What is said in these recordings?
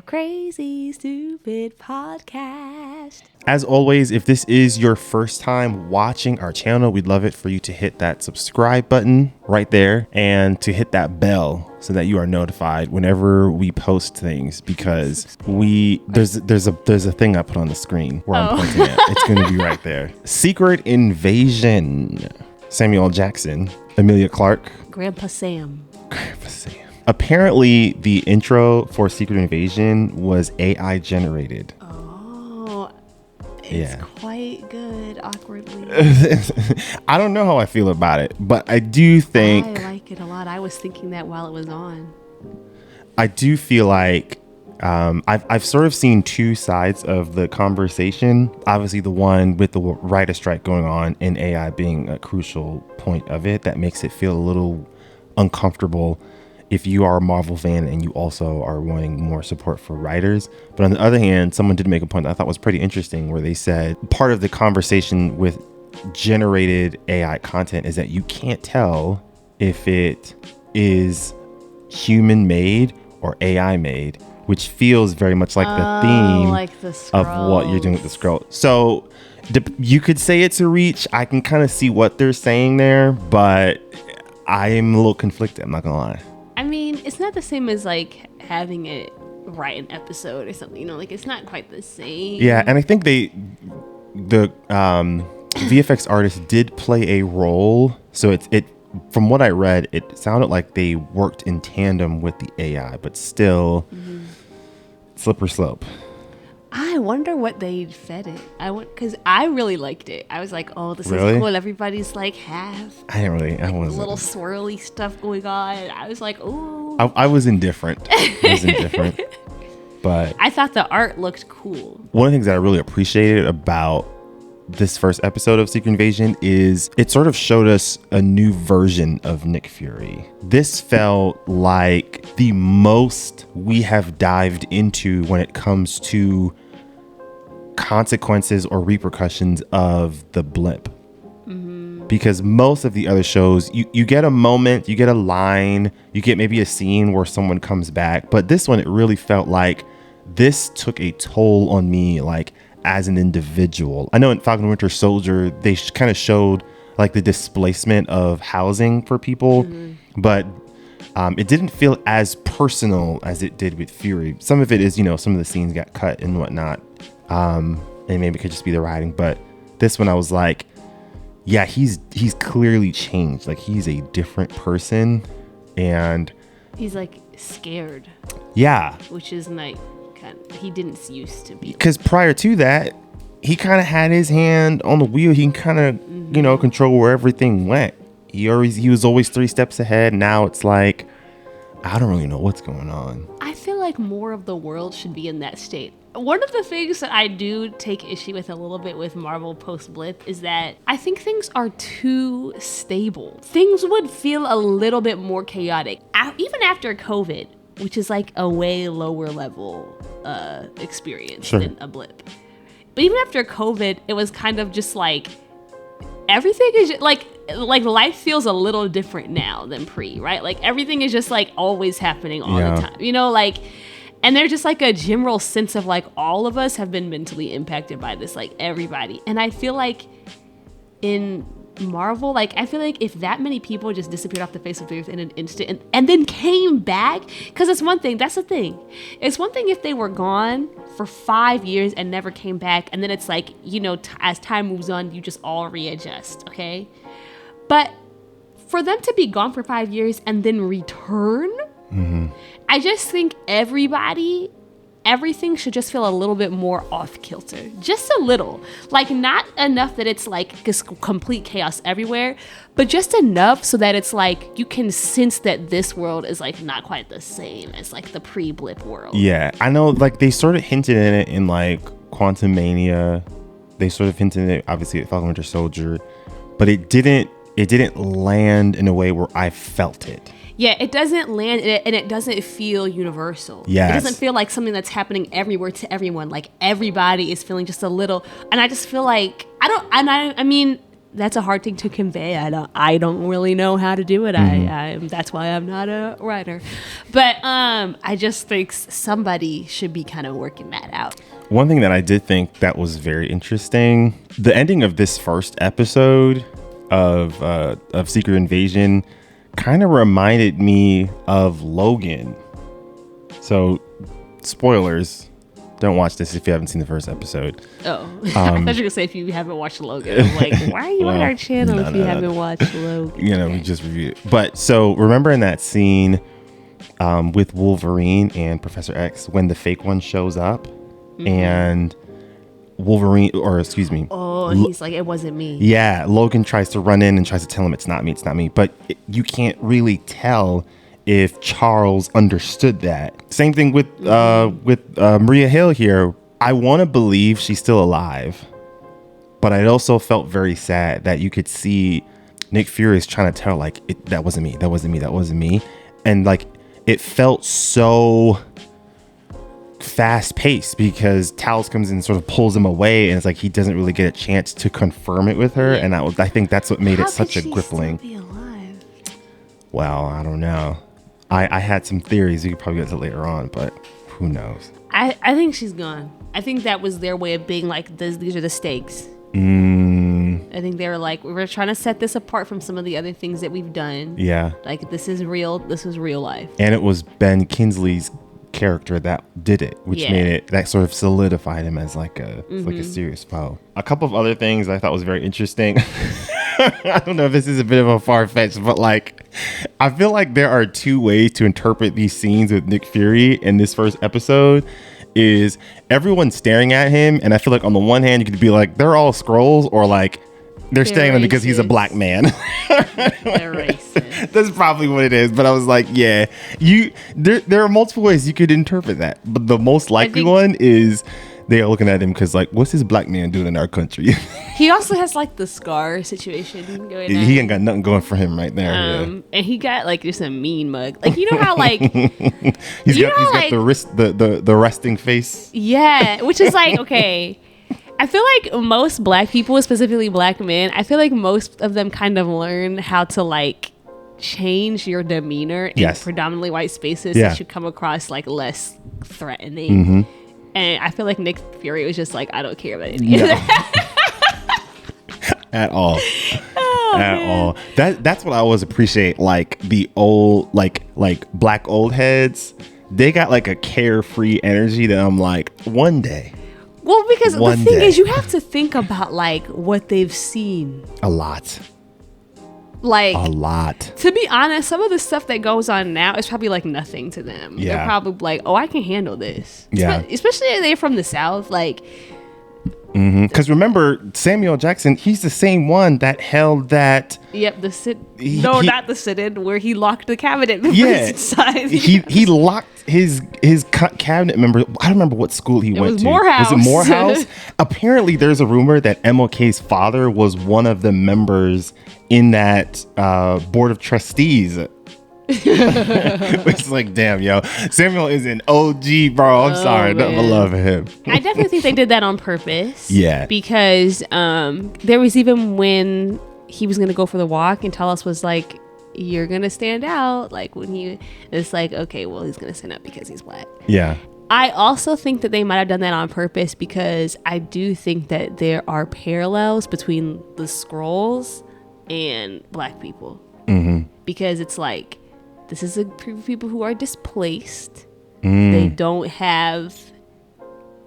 Crazy Stupid Podcast. As always, if this is your first time watching our channel, we'd love it for you to hit that subscribe button right there and to hit that bell so that you are notified whenever we post things, because there's a thing I put on the screen where I'm pointing at. It's going to be right there. Secret Invasion. Samuel Jackson, Emilia Clarke, Grandpa Sam. Apparently, the intro for Secret Invasion was AI generated. Oh, it's quite good, awkwardly. I don't know how I feel about it, but I do think... I like it a lot. I was thinking that while it was on. I do feel like I've sort of seen two sides of the conversation. Obviously, the one with the writer strike going on and AI being a crucial point of it that makes it feel a little uncomfortable if you are a Marvel fan and you also are wanting more support for writers. But on the other hand, someone did make a point that I thought was pretty interesting, where they said part of the conversation with generated AI content is that you can't tell if it is human made or AI made, which feels very much like the theme like the of what you're doing with the scroll. So you could say it's a reach. I can kind of see what they're saying there, but I'm a little conflicted. I'm not gonna lie. I mean, it's not the same as like having it write an episode or something, like it's not quite the same. Yeah, and I think the VFX artist did play a role. So it from what I read, it sounded like they worked in tandem with the AI, but still slippery slope. I wonder what they fed it. Because I really liked it. I was like, oh, this is cool. Everybody's like half. I wasn't. Little swirly stuff going on. I was like, ooh. I was indifferent. But I thought the art looked cool. One of the things that I really appreciated about this first episode of Secret Invasion is it sort of showed us a new version of Nick Fury. This felt like the most we have dived into when it comes to consequences or repercussions of the blip. Because most of the other shows, you get a moment, you get a line, you get maybe a scene where someone comes back. But this one, it really felt like this took a toll on me, like as an individual. I know in Falcon and Winter Soldier, they kind of showed like the displacement of housing for people, but it didn't feel as personal as it did with Fury. Some of it is, some of the scenes got cut and whatnot. And maybe it could just be the writing. But this one, I was like, yeah, he's clearly changed. Like, he's a different person. And he's like scared. Yeah. Which is like, he didn't used to be. Because prior to that, he kind of had his hand on the wheel. He can kind of, control where everything went. He was always 3 steps ahead. Now it's like, I don't really know what's going on. I feel like more of the world should be in that state. One of the things that I do take issue with a little bit with Marvel post-blip is that I think things are too stable. Things would feel a little bit more chaotic. Even after COVID, which is like a way lower level experience than a blip. But even after COVID, it was kind of just like, everything is just, like life feels a little different now than pre, right? Like everything is just like always happening all the time, and there's just like a general sense of like all of us have been mentally impacted by this, like everybody. And I feel like in Marvel, like I feel like if that many people just disappeared off the face of the earth in an instant and then came back, because it's one thing, that's the thing. It's one thing if they were gone for 5 years and never came back, and then it's like, as time moves on, you just all readjust, okay? But for them to be gone for 5 years and then return, I just think everything should just feel a little bit more off kilter. Just a little. Like, not enough that it's like just complete chaos everywhere, but just enough so that it's like you can sense that this world is like not quite the same as like the pre-blip world. Yeah, I know, like they sort of hinted in it in like Quantumania. They sort of hinted in it obviously at Falcon Winter Soldier, but it didn't land in a way where I felt it. Yeah, it doesn't land and it doesn't feel universal. Yes. It doesn't feel like something that's happening everywhere to everyone. Like everybody is feeling just a little, and I just feel like I mean, that's a hard thing to convey. I don't really know how to do it. That's why I'm not a writer. But I just think somebody should be kind of working that out. One thing that I did think that was very interesting, the ending of this first episode of Secret Invasion kind of reminded me of Logan. So, spoilers. Don't watch this if you haven't seen the first episode. Oh, I thought you were going to say if you haven't watched Logan. I'm like, why are you on our channel if you haven't watched Logan? You know, we just reviewed it. But so remember in that scene with Wolverine and Professor X when the fake one shows up and Wolverine, or excuse me. Oh, he's like, it wasn't me. Yeah, Logan tries to run in and tries to tell him it's not me. But you can't really tell if Charles understood that. Same thing with Maria Hill here. I want to believe she's still alive, but I also felt very sad that you could see Nick Fury is trying to tell like that wasn't me, and like it felt so fast paced because Talos comes in and sort of pulls him away, and it's like he doesn't really get a chance to confirm it with her, and I think that's what made it such a crippling. Still be alive? Well, I don't know. I had some theories. We could probably get to later on, but who knows? I think she's gone. I think that was their way of being like, these are the stakes. I think they were like, we're trying to set this apart from some of the other things that we've done. Yeah. Like, this is real. This is real life. And it was Ben Kingsley's character that did it, which made it, that sort of solidified him as like a serious foe. A couple of other things I thought was very interesting. I don't know if this is a bit of a far-fetched, but like I feel like there are two ways to interpret these scenes with Nick Fury in this first episode. Is everyone staring at him, and I feel like on the one hand you could be like they're all Skrulls, or like they're staring at him because he's a black man. They're racist. That's probably what it is. But I was like, yeah, there are multiple ways you could interpret that, but the most likely one is they are looking at him because like, what's this black man doing in our country? He also has like the scar situation going on. He ain't got nothing going for him right there. And he got like just a mean mug. Like, you know how like he's got the resting face. Yeah, which is like, okay. I feel like most black people, specifically black men, I feel like most of them kind of learn how to like change your demeanor in predominantly white spaces so you come across like less threatening. And I feel like Nick Fury was just like, I don't care about any of that. At all. All. That's what I always appreciate. Like the old, like black old heads, they got like a carefree energy that I'm like, one day. Well, because the thing is, you have to think about like what they've seen. A lot. Like a lot. To be honest, some of the stuff that goes on now is probably like nothing to them. Yeah. They're probably like, oh, I can handle this. Yeah. Especially if they're from the South. Like, because remember, Samuel Jackson, he's the same one that held that. Yep, not the sit-in, where he locked the cabinet members inside. He locked his cabinet member. I don't remember what school he went to. Morehouse. Was it Morehouse? Apparently, there's a rumor that MLK's father was one of the members in that board of trustees. It's like, damn, yo, Samuel is an OG, bro. I'm sorry, nothing but love for him. I definitely think they did that on purpose. Yeah, because there was even when he was gonna go for the walk, and Talos was like, "You're gonna stand out." Like it's like, okay, well, he's gonna stand up because he's black. Yeah. I also think that they might have done that on purpose because I do think that there are parallels between the Skrulls and black people. Because it's like, this is a group of people who are displaced. They don't have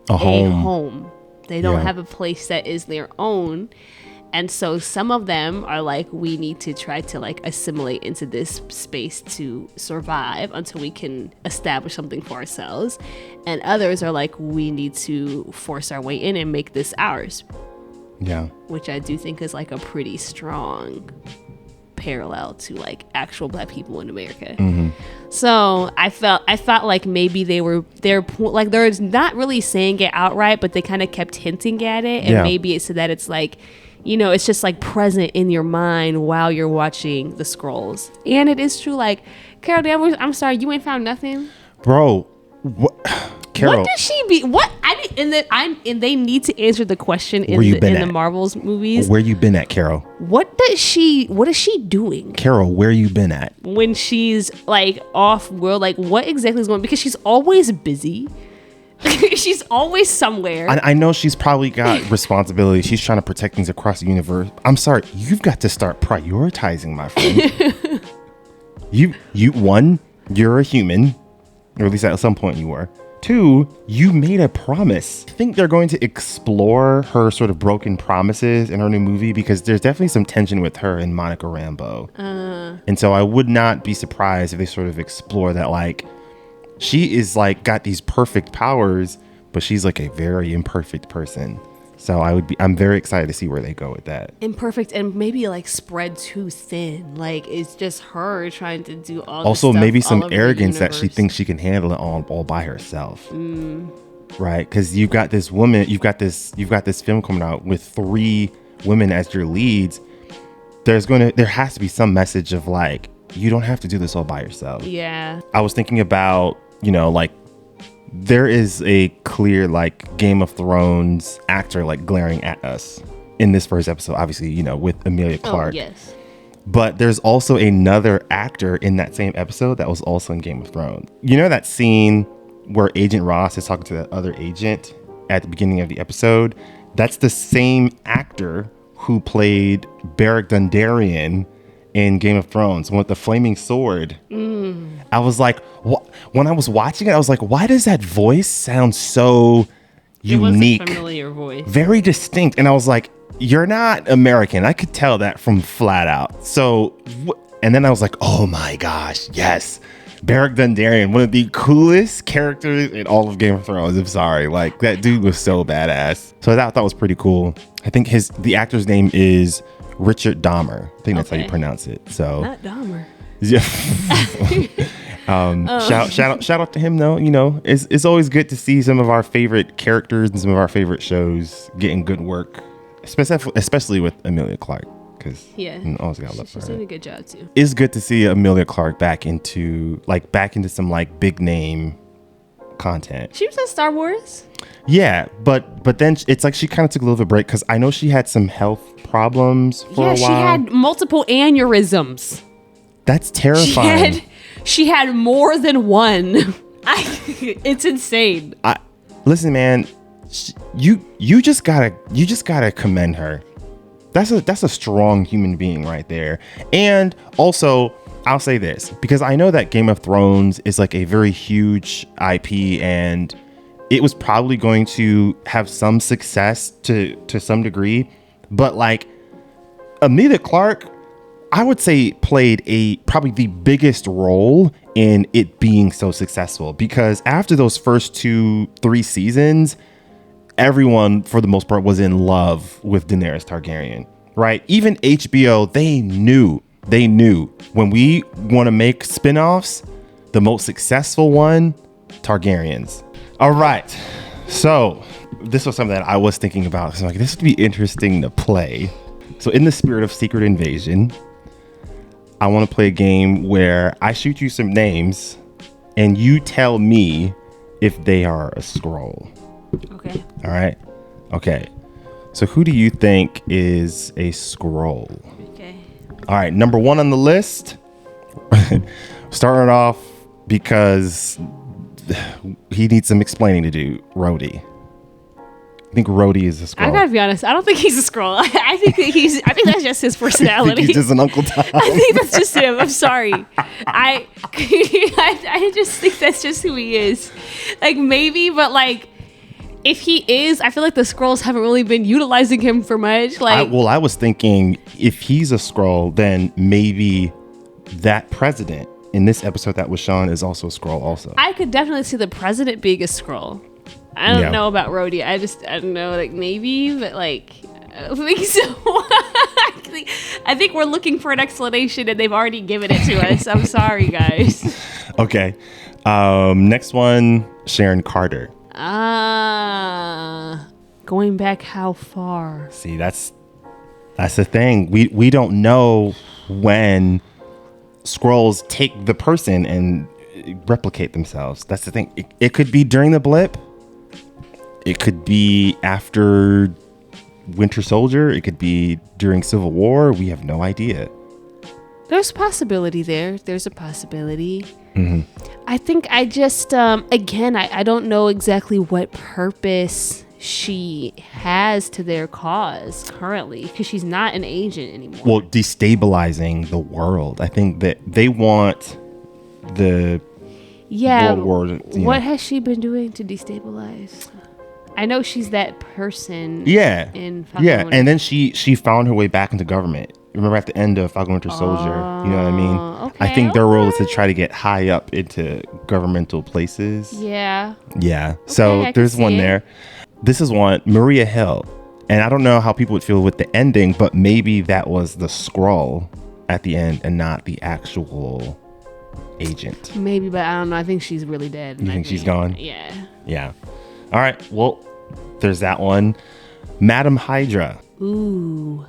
a home. They don't have a place that is their own. And so some of them are like, we need to try to like assimilate into this space to survive until we can establish something for ourselves. And others are like, we need to force our way in and make this ours. Yeah. Which I do think is like a pretty strong parallel to like actual black people in America. So I felt like maybe they're like, they're not really saying it outright, but they kind of kept hinting at it. And maybe it's so that it's like, you know, it's just like present in your mind while you're watching the Skrulls. And it is true, like, Carol Danvers, I'm sorry, you ain't found nothing? Bro, Carol, what does she be? What and they need to answer the question in the Marvels movies. Where you been at, Carol? What is she doing? Carol, where you been at? When she's like off world, like what exactly is going on? Because she's always busy. She's always somewhere. I know she's probably got responsibility. She's trying to protect things across the universe. I'm sorry, you've got to start prioritizing, my friend. You're a human, or at least at some point you were. 2, you made a promise. I think they're going to explore her sort of broken promises in her new movie, because there's definitely some tension with her and Monica Rambeau. And so I would not be surprised if they sort of explore that, like, she is like got these perfect powers, but she's like a very imperfect person. So I'm very excited to see where they go with that. Imperfect and maybe like spread too thin. Like it's just her trying to do all also this stuff maybe some all arrogance that she thinks she can handle it all by herself. Right? Because you've got this film coming out with 3 women as your leads. There has to be some message of like, you don't have to do this all by yourself. Yeah. I was thinking about, like, there is a clear like Game of Thrones actor like glaring at us in this first episode, obviously, with Emilia Clarke. Oh, yes. But there's also another actor in that same episode that was also in Game of Thrones. You know that scene where Agent Ross is talking to that other agent at the beginning of the episode? That's the same actor who played Beric Dondarrion in Game of Thrones with the flaming sword. I was like, when I was watching it, I was like, why does that voice sound so unique? It was a familiar voice. Very distinct. And I was like, you're not American. I could tell that from flat out. So, and then I was like, oh my gosh, yes. Beric Dondarrion, one of the coolest characters in all of Game of Thrones. I'm sorry. Like, that dude was so badass. So I thought was pretty cool. I think the actor's name is Richard Dahmer. I think that's how you pronounce it. So not Dahmer. Yeah. Shout out to him though. It's always good to see some of our favorite characters and some of our favorite shows getting good work, especially with Emilia Clarke, because always gotta love her. She's doing a good job too. It's good to see Emilia Clarke back into some like big name content. She was in Star Wars. Yeah, but then it's like she kind of took a little bit of a break, because I know she had some health problems for a while. Yeah, she had multiple aneurysms. That's terrifying. She had more than one. It's insane. Listen, man, you just gotta commend her. That's a strong human being right there. And also, I'll say this, because I know that Game of Thrones is like a very huge IP, and it was probably going to have some success to some degree, but like Emilia Clarke, I would say played probably the biggest role in it being so successful, because after those first 2-3 seasons, everyone for the most part was in love with Daenerys Targaryen, right? Even HBO, they knew when we want to make spinoffs, the most successful one, Targaryens. All right. So this was something that I was thinking about. So like, this would be interesting to play. So in the spirit of Secret Invasion, I want to play a game where I shoot you some names and you tell me if they are a Skrull. Okay. All right. Okay. So who do you think is a Skrull? Okay. All right. Number 1 on the list. Starting off because he needs some explaining to do. Rhodey. I think Rhodey is a Skrull. I gotta be honest. I don't think he's a Skrull. I think that's just his personality. I think he's just an Uncle Tom. I think that's just him. I'm sorry. I just think that's just who he is. Like maybe, but like if he is, I feel like the Skrulls haven't really been utilizing him for much. Like, I was thinking if he's a Skrull, then maybe that president in this episode that was shown is also a Skrull also. I could definitely see the president being a Skrull. I don't know about Rhodey. I don't know, like maybe, but like I don't think so. I think we're looking for an explanation and they've already given it to us. I'm sorry, guys. Okay. Next one, Sharon Carter. Going back how far? See, that's the thing. We don't know when Skrulls take the person and replicate themselves. That's the thing. It could be during the blip. It could be after Winter Soldier. It could be during Civil War. We have no idea. There's a possibility there. There's a possibility. I think I just, again, I don't know exactly what purpose she has to their cause currently, because she's not an agent anymore. Well, destabilizing the world. I think that they want the world war. What has she been doing to destabilize? I know she's that person. Yeah. In Falcon yeah. Winter. And then she found her way back into government. Remember at the end of Falcon Winter Soldier? You know what I mean? Okay, I think their role is to try to get high up into governmental places. Yeah. Yeah. So there's one there. This is one, Maria Hill. And I don't know how people would feel with the ending, but maybe that was the Skrull at the end and not the actual agent. Maybe, but I don't know. I think she's really dead. You think she's gone? Yeah. Yeah. All right. Well, there's that one. Madam Hydra. Ooh.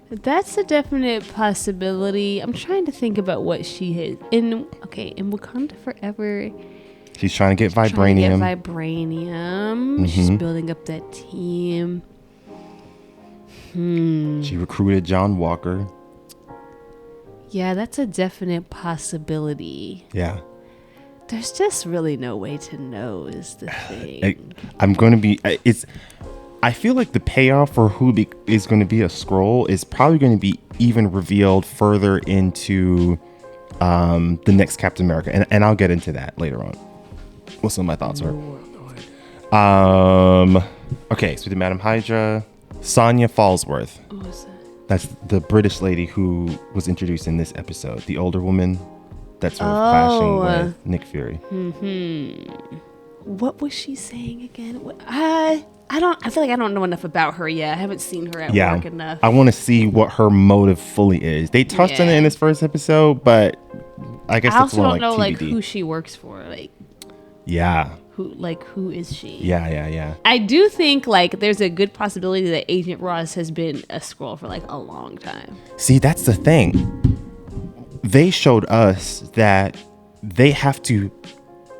That's a definite possibility. I'm trying to think about what she has in Wakanda Forever. She's trying to get vibranium. She's building up that team. She recruited John Walker. Yeah, that's a definite possibility. Yeah. There's just really no way to know is the thing. I feel like the payoff for who is going to be a Skrull is probably going to be even revealed further into the next Captain America. And I'll get into that later on. What some of my thoughts were. Okay, so the Madam Hydra, Sonya Falsworth. What was that? That's the British lady who was introduced in this episode. The older woman that's sort of clashing with Nick Fury. What was she saying again? I feel like I don't know enough about her yet. I haven't seen her at work enough. I want to see what her motive fully is. They touched on it in this first episode, but I guess I also don't know TBD. like who she works for. Like, who is she? Yeah. I do think like there's a good possibility that Agent Ross has been a Skrull for like a long time. See, that's the thing. They showed us that they have to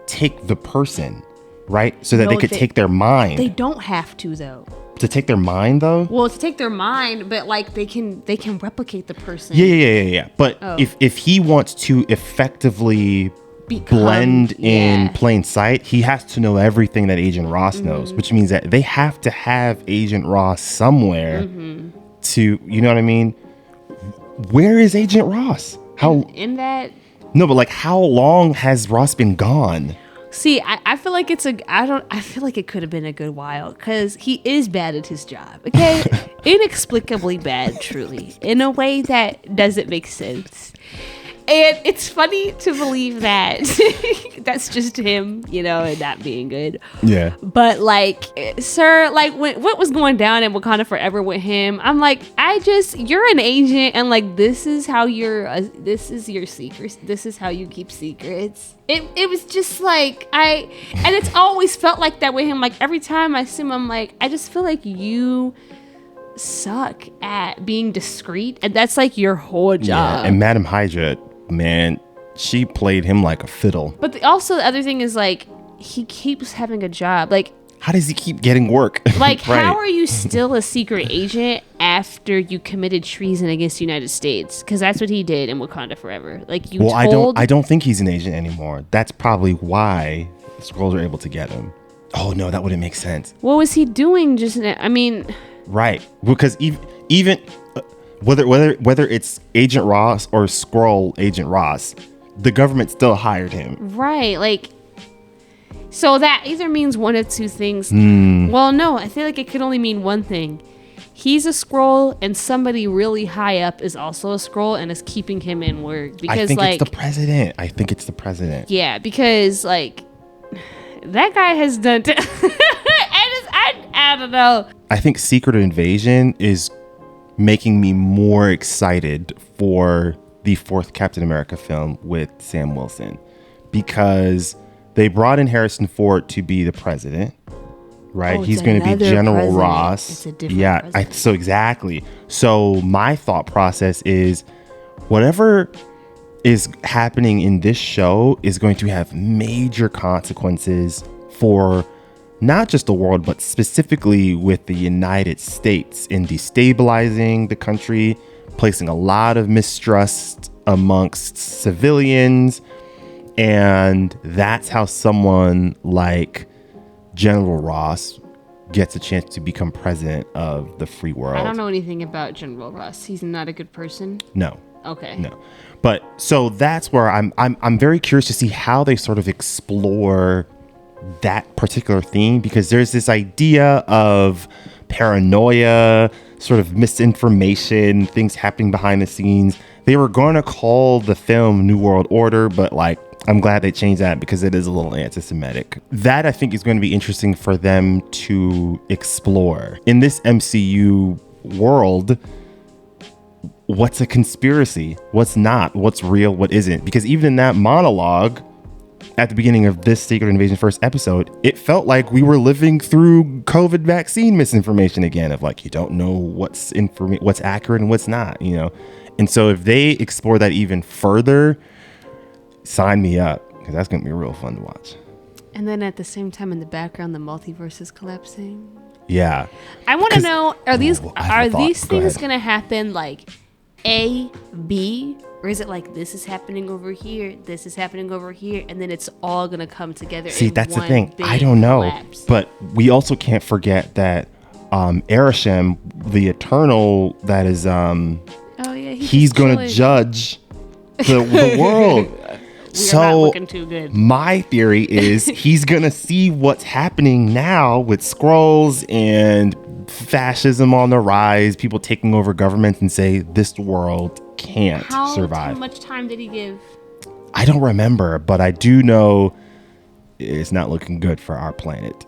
take the person, right? So that they could take their mind. They don't have to though. To take their mind though? Well, to take their mind, but like they can replicate the person. Yeah. But if he wants to effectively blend in plain sight, he has to know everything that Agent Ross knows, which means that they have to have Agent Ross somewhere to, you know what I mean? Where is Agent Ross? In that? No, but like how long has Ross been gone? See, I feel like I feel like it could have been a good while because he is bad at his job. Okay. Inexplicably bad, truly, in a way that doesn't make sense. And it's funny to believe that that's just him, and not being good. Yeah. But like, sir, like what was going down in Wakanda Forever with him? I'm like, you're an agent, and like this is this is your secrets. This is how you keep secrets. It was just like and it's always felt like that with him. Like every time I see him, I'm like, I just feel like you suck at being discreet, and that's like your whole job. Yeah, and Madam Hydra, man, she played him like a fiddle. But also the other thing is like he keeps having a job. Like, how does he keep getting work? Like, right. How are you still a secret agent after you committed treason against the United States? Because that's what he did in Wakanda Forever. Like, I don't think he's an agent anymore. That's probably why the Skrulls are able to get him. Oh no, that wouldn't make sense. What was he doing right, because even whether it's Agent Ross or Skrull Agent Ross, the government still hired him. Right, like, so that either means one of two things. Well, no, I feel like it could only mean one thing. He's a Skrull, and somebody really high up is also a Skrull and is keeping him in work. Because I think it's the president. Yeah, because like that guy has done. I don't know. I think Secret Invasion is making me more excited for the fourth Captain America film with Sam Wilson, because they brought in Harrison Ford to be the president, right? He's going to be General president. Ross. It's a different president. So exactly. So my thought process is, whatever is happening in this show is going to have major consequences for not just the world, but specifically with the United States in destabilizing the country, placing a lot of mistrust amongst civilians. And that's how someone like General Ross gets a chance to become president of the free world. I don't know anything about General Ross. He's not a good person. No. Okay. No. But so that's where I'm very curious to see how they sort of explore that particular theme, because there's this idea of paranoia, sort of misinformation, things happening behind the scenes. They were going to call the film New World Order, but like, I'm glad they changed that because it is a little anti-Semitic. That I think is going to be interesting for them to explore. In this MCU world, what's a conspiracy? What's not? What's real? What isn't? Because even in that monologue at the beginning of this Secret Invasion first episode, it felt like we were living through COVID vaccine misinformation again, of like, you don't know what's accurate and what's not, you know? And so if they explore that even further, sign me up, because that's going to be real fun to watch. And then at the same time in the background, the multiverse is collapsing. Yeah. I want to know, are these things Go going to happen like A, B, or is it like this is happening over here, this is happening over here, and then it's all going to come together? See, that's the thing. I don't know. Collapse. But we also can't forget that Arishem, the Eternal, that is, he's going to judge the world. We are not looking too good. My theory is he's going to see what's happening now with Skrulls and fascism on the rise, people taking over governments, and say this world can't survive. How much time did he give? I don't remember, but I do know it's not looking good for our planet.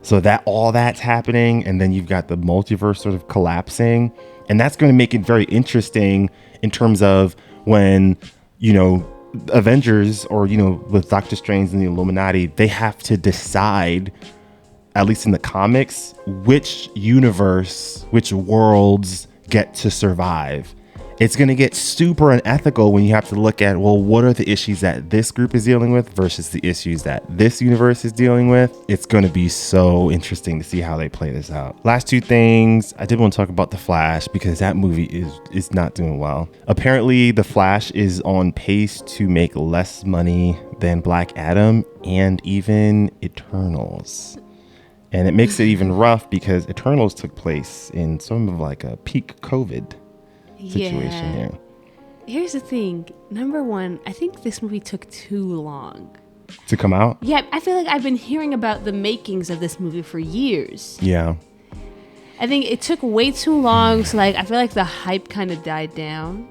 So that all that's happening, and then you've got the multiverse sort of collapsing, and that's going to make it very interesting in terms of when, you know, Avengers, or, you know, with Doctor Strange and the Illuminati, they have to decide, at least in the comics, which universe, which worlds get to survive. It's going to get super unethical when you have to look at, well, what are the issues that this group is dealing with versus the issues that this universe is dealing with. It's going to be so interesting to see how they play this out. Last two things, I did want to talk about The Flash, because that movie is not doing well. Apparently, The Flash is on pace to make less money than Black Adam and even Eternals. And it makes it even rough because Eternals took place in some of like a peak COVID situation here. Here's the thing. Number one, I think this movie took too long to come out. Yeah, I feel like I've been hearing about the makings of this movie for years. Yeah. I think it took way too long, so like I feel like the hype kind of died down.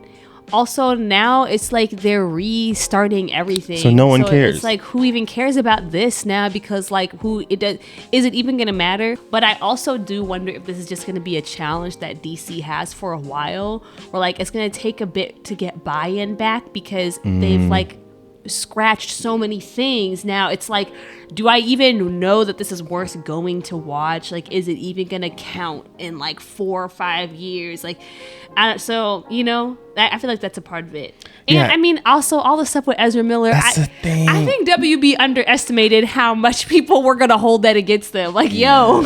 Also, now it's like they're restarting everything. So no one cares. It's like, who even cares about this now? Because like, is it even going to matter? But I also do wonder if this is just going to be a challenge that DC has for a while, or like it's going to take a bit to get buy-in back, because they've like scratched so many things. Now it's like, do I even know that this is worth going to watch? Like, is it even gonna count in like 4 or 5 years? Like, so you know, I feel like that's a part of it. And yeah. I mean, also all the stuff with Ezra Miller. That's the thing. I think WB underestimated how much people were gonna hold that against them. Like, yo.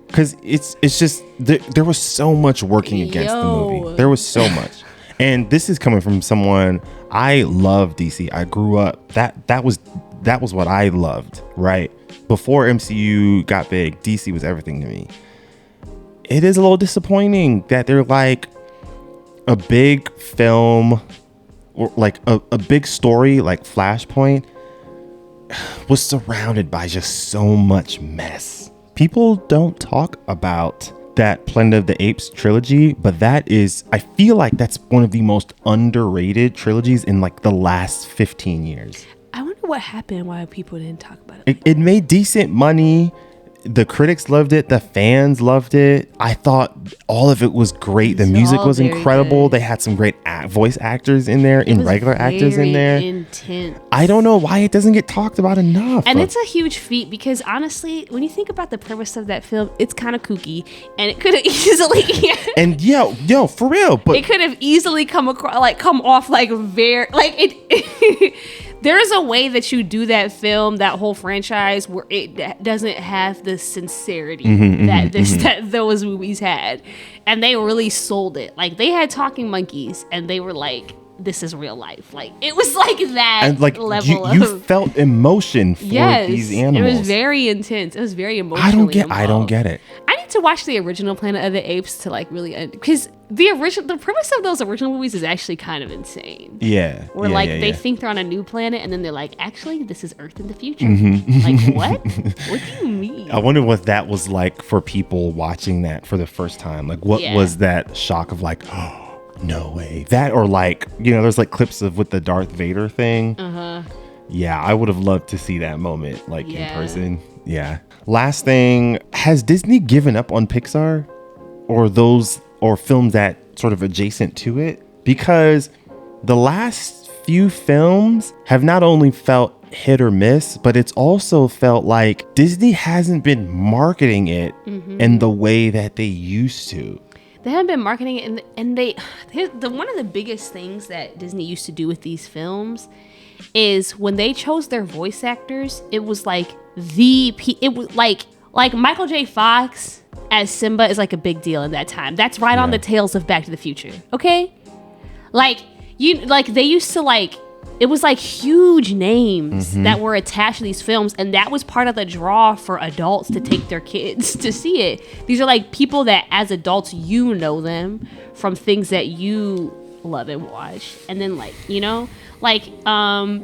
Because it's just there was so much working against the movie. There was so much. And this is coming from someone, I love DC. I grew up, that was what I loved, right? Before MCU got big, DC was everything to me. It is a little disappointing that they're like a big film, or like a big story like Flashpoint was surrounded by just so much mess. People don't talk about that Planet of the Apes trilogy, but I feel like that's one of the most underrated trilogies in like the last 15 years. I wonder what happened, why people didn't talk about it. It made decent money. The critics loved it. The fans loved it. I thought all of it was great. The music was incredible. They had some great voice actors in there, and regular actors in there. Intense. I don't know why it doesn't get talked about enough. And it's a huge feat because honestly, when you think about the premise of that film, it's kind of kooky, and it could have easily and yo, for real, but it could have easily come off like very like it. There's a way that you do that film, that whole franchise, where it doesn't have the sincerity that those movies had, and they really sold it. Like they had talking monkeys, and they were like, "This is real life." Like it was like that, and like level you felt emotion for these animals. It was very intense. It was very emotional. I don't get it. I need to watch the original Planet of the Apes to like really, because the premise of those original movies is actually kind of insane. Yeah. Where they think they're on a new planet, and then they're like, actually, this is Earth in the future. Like, what? What do you mean? I wonder what that was like for people watching that for the first time. Like, what was that shock of like, oh, no way. That, or like, there's like clips of with the Darth Vader thing. Yeah, I would have loved to see that moment like in person. Yeah. Last thing, has Disney given up on Pixar or films that sort of adjacent to it? Because the last few films have not only felt hit or miss, but it's also felt like Disney hasn't been marketing it in the way that they used to. They haven't been marketing it, and one of the biggest things that Disney used to do with these films is when they chose their voice actors, it was like like Michael J. Fox as Simba is like a big deal in that time. That's right on the tails of Back to the Future. Okay? They used to it was like huge names that were attached to these films, and that was part of the draw for adults to take their kids to see it. These are like people that as adults know them from things that you love and watch, and then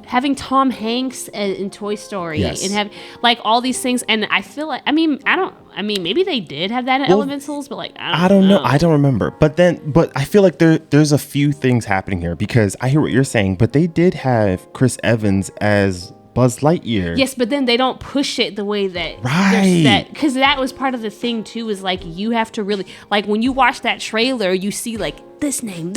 having Tom Hanks in Toy Story and have like all these things, and I feel like maybe they did have that in Elementals, but like I don't know. I don't remember. But I feel like there's a few things happening here, because I hear what you're saying, but they did have Chris Evans as Buzz Lightyear. Yes, but then they don't push it the way that because that was part of the thing too, is like you have to really like when you watch that trailer, you see like this name,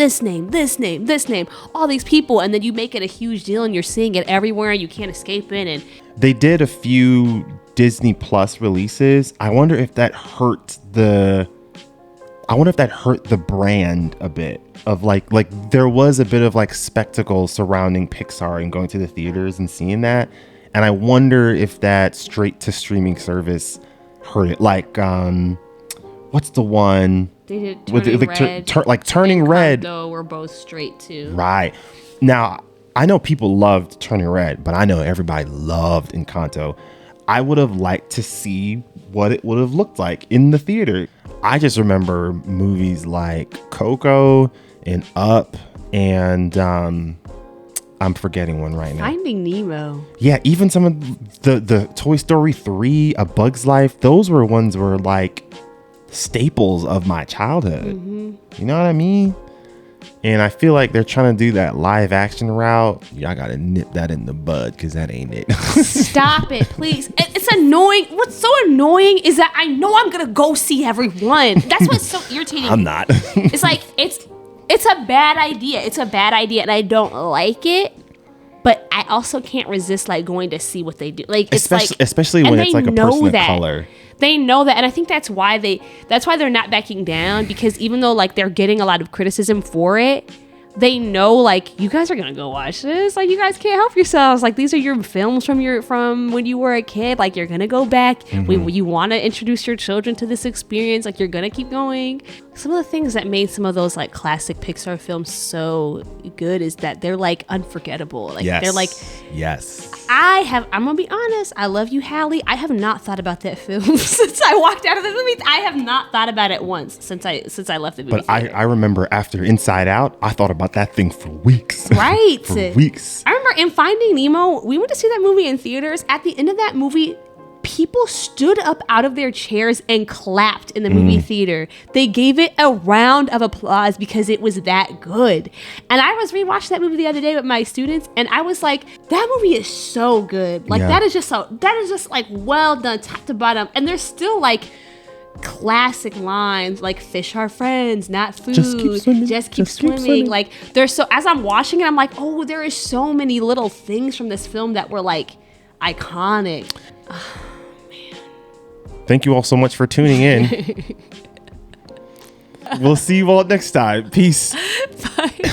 all these people, and then you make it a huge deal, and you're seeing it everywhere, and you can't escape it. And they did a few Disney Plus releases. I wonder if that hurt the brand a bit of like there was a bit of like spectacle surrounding Pixar and going to the theaters and seeing that. And I wonder if that straight to streaming service hurt it. Like, what's the one? They did Turning Red. Turning Red. Though we're both straight too. Right. Now, I know people loved Turning Red, but I know everybody loved Encanto. I would have liked to see what it would have looked like in the theater. I just remember movies like Coco and Up and I'm forgetting one right now. Finding Nemo. Yeah, even some of the Toy Story 3, A Bug's Life, those were ones were like staples of my childhood. You know what I mean? And I feel like they're trying to do that live action route. Y'all gotta nip that in the bud, because that ain't it. Stop it, please. It's annoying. What's so annoying is that I know I'm gonna go see everyone. That's what's so irritating. I'm not. It's like it's a bad idea. It's a bad idea, and I don't like it. But I also can't resist like going to see what they do. Like it's especially when it's like a person of color. They know that, and I think that's why they're not backing down, because even though like they're getting a lot of criticism for it, they know like you guys are gonna go watch this. Like you guys can't help yourselves. Like these are your films from when you were a kid. Like you're gonna go back. You want to introduce your children to this experience. Like you're gonna keep going. Some of the things that made some of those like classic Pixar films so good is that they're like unforgettable. Like they're like I'm gonna be honest. I love you, Hallie. I have not thought about that film since I walked out of the movie. I have not thought about it once since I left the movie. But I remember after Inside Out, I thought about that thing for weeks. Right. For weeks. I remember in Finding Nemo, we went to see that movie in theaters. At the end of that movie, people stood up out of their chairs and clapped in the movie theater. They gave it a round of applause because it was that good. And I was rewatching that movie the other day with my students, and I was like, that movie is so good. Like, that is just like well done top to bottom. And there's still like classic lines like fish are friends, not food, just keep swimming. Like, there's so, as I'm watching it, I'm like, oh, there is so many little things from this film that were like iconic. Thank you all so much for tuning in. We'll see you all next time. Peace. Bye.